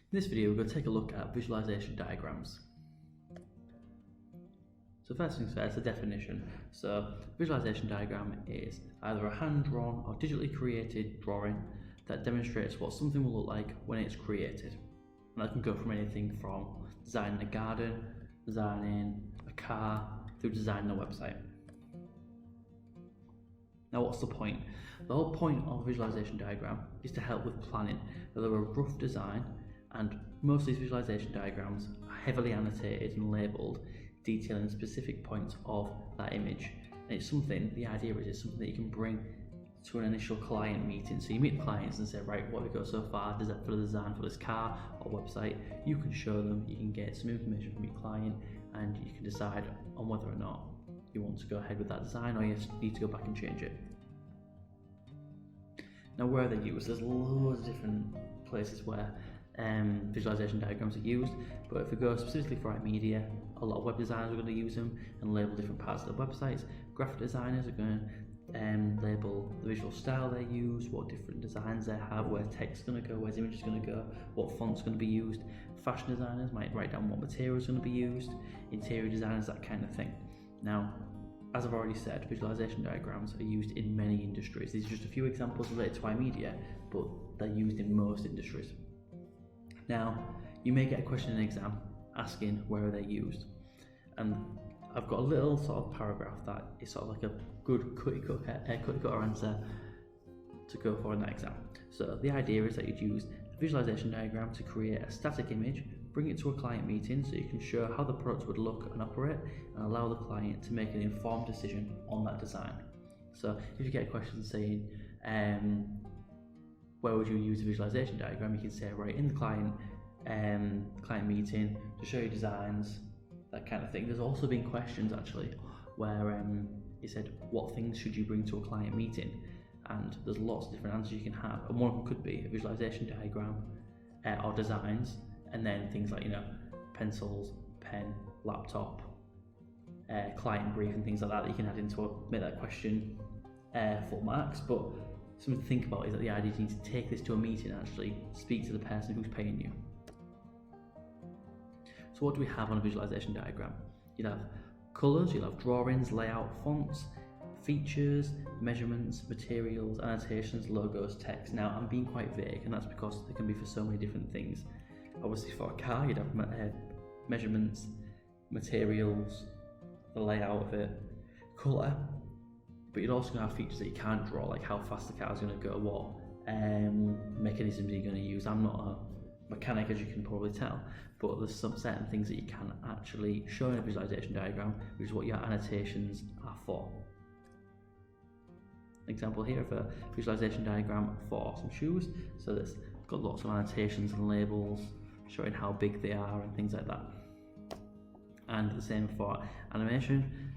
In this video, we're going to take a look at visualization diagrams. So first things first, the definition. So visualization diagram is either a hand-drawn or digitally created drawing that demonstrates what something will look like when it's created. And that can go from anything from designing a garden, designing a car, through designing a website. Now what's the point? The whole point of a visualization diagram is to help with planning. They're a rough design, and most of these visualization diagrams are heavily annotated and labelled, detailing specific points of that image. And it's something, the idea is it's something that you can bring to an initial client meeting. So you meet the clients and say, right, what have we got so far? Does that for the design for this car or website? You can show them, you can get some information from your client, and you can decide on whether or not you want to go ahead with that design or you need to go back and change it. Now where are they used? There's loads of different places where visualization diagrams are used, but if we go specifically for media, a lot of web designers are going to use them and label different parts of their websites. Graphic designers are going to label the visual style they use, what different designs they have, where text is going to go, where's image is going to go, what font's going to be used. Fashion designers might write down what material is going to be used, interior designers, that kind of thing. Now, as I've already said, visualization diagrams are used in many industries. These are just a few examples related to iMedia, but they're used in most industries. Now, you may get a question in an exam asking where are they used, and I've got a little sort of paragraph that is sort of like a good cookie-cutter answer to go for in that exam. So the idea is that you'd use a visualization diagram to create a static image, bring it to a client meeting so you can show how the product would look and operate, and allow the client to make an informed decision on that design. So if you get a question saying, where would you use a visualization diagram, you can say, right, in the client meeting to show you designs, that kind of thing. There's also been questions actually where it said, what things should you bring to a client meeting? And there's lots of different answers you can have, and one of them could be a visualization diagram or designs, and then things like, pencils, pen, laptop, client brief and things like that you can add into make that question full marks. But something to think about is that the idea is you need to take this to a meeting and actually speak to the person who's paying you. So what do we have on a visualization diagram? You'll have colours, you'll have drawings, layout, fonts, features, measurements, materials, annotations, logos, text. Now I'm being quite vague, and that's because they can be for so many different things. Obviously for a car you'd have measurements, materials, the layout of it, colour, but you're also going to have features that you can't draw, like how fast the car is going to go, what mechanisms you're going to use. I'm not a mechanic, as you can probably tell, but there's some certain things that you can actually show in a visualization diagram, which is what your annotations are for. Example here of a visualization diagram for some shoes. So it's got lots of annotations and labels showing how big they are and things like that. And the same for animation.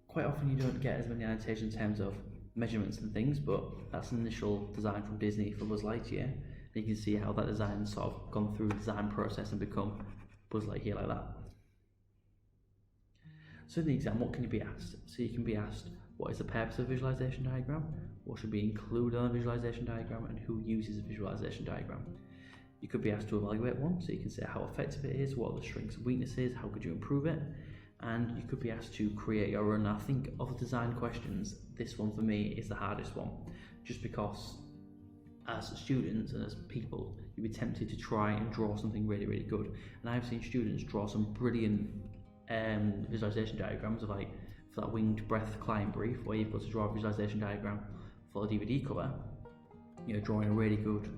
Quite often you don't get as many annotations in terms of measurements and things, but that's an initial design from Disney for Buzz Lightyear. And you can see how that design's sort of gone through the design process and become Buzz Lightyear like that. So in the exam, what can you be asked? So you can be asked, what is the purpose of a visualization diagram? What should be included on a visualization diagram? And who uses a visualization diagram? You could be asked to evaluate one, so you can say how effective it is, what are the strengths and weaknesses, how could you improve it? And you could be asked to create your own. I think of design questions, this one for me is the hardest one, just because as students and as people, you'd be tempted to try and draw something really, really good. And I've seen students draw some brilliant visualization diagrams of, like, for that winged breath client brief, where you've got to draw a visualization diagram for a DVD cover, drawing a really good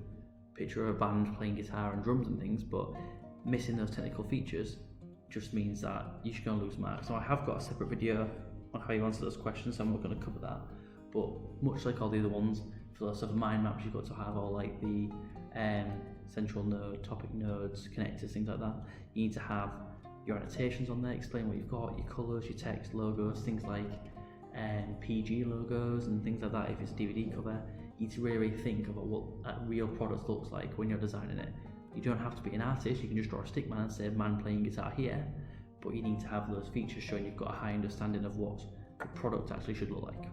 picture of a band playing guitar and drums and things, but missing those technical features just means that you're going to lose marks. Now I have got a separate video on how you answer those questions, so I'm not going to cover that, but much like all the other ones, for those sort of mind maps you've got to have all like the central node, topic nodes, connectors, things like that. You need to have your annotations on there, explain what you've got, your colours, your text, logos, things like PG logos and things like that if it's a DVD cover. You need to really think about what a real product looks like when you're designing it. You don't have to be an artist, you can just draw a stick man and say man playing guitar here, but you need to have those features showing you've got a high understanding of what the product actually should look like.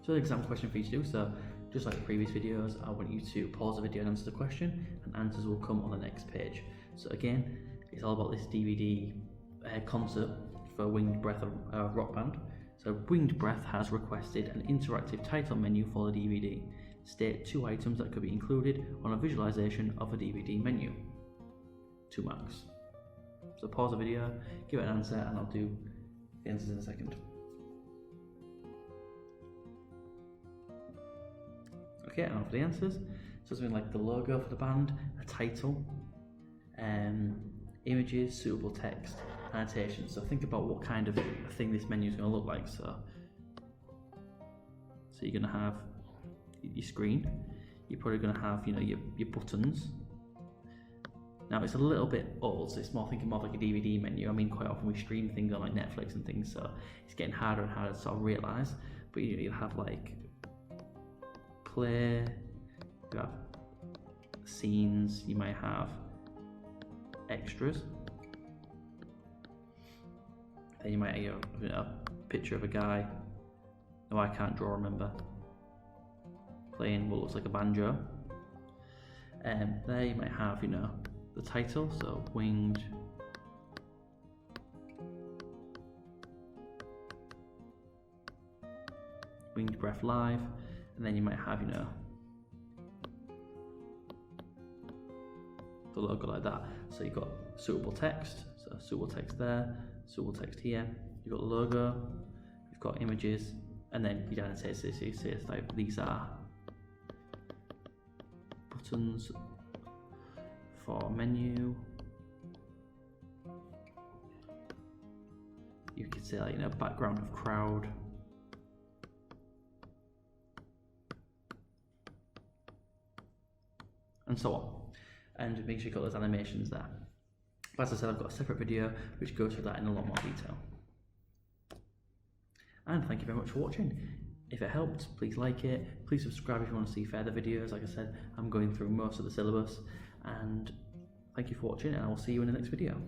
So an exam question for you to do, so just like the previous videos, I want you to pause the video and answer the question, and and answers will come on the next page. So again, it's all about this DVD concert for Winged Breath rock band. So Winged Breath has requested an interactive title menu for the DVD. State 2 items that could be included on a visualization of a DVD menu. 2 marks. So pause the video, give it an answer, and I'll do the answers in a second. Okay, and for the answers, so something like the logo for the band, a title, images, suitable text, annotations. So think about what kind of thing this menu is going to look like. So you're going to have your screen. You're probably going to have, you know, your buttons. Now it's a little bit old, so it's more thinking more like a DVD menu. I mean, quite often we stream things on like Netflix and things, so it's getting harder and harder to sort of realise. But you'll have like play, you have scenes, you might have extras. Then you might have a picture of a guy. No, I can't draw, remember. Playing what looks like a banjo. And there you might have, you know, the title, so Winged Breath Live, and then you might have, you know, the logo like that. So you've got suitable text, so suitable text there, suitable text here, you've got the logo, you've got images, and then you don't say it's like these are buttons for menu. You could say like, you know, background of crowd. And so on. And make sure you've got those animations there. But as I said, I've got a separate video which goes through that in a lot more detail. And thank you very much for watching. If it helped, please like it. Please subscribe if you want to see further videos. Like I said, I'm going through most of the syllabus. And thank you for watching, and I will see you in the next video.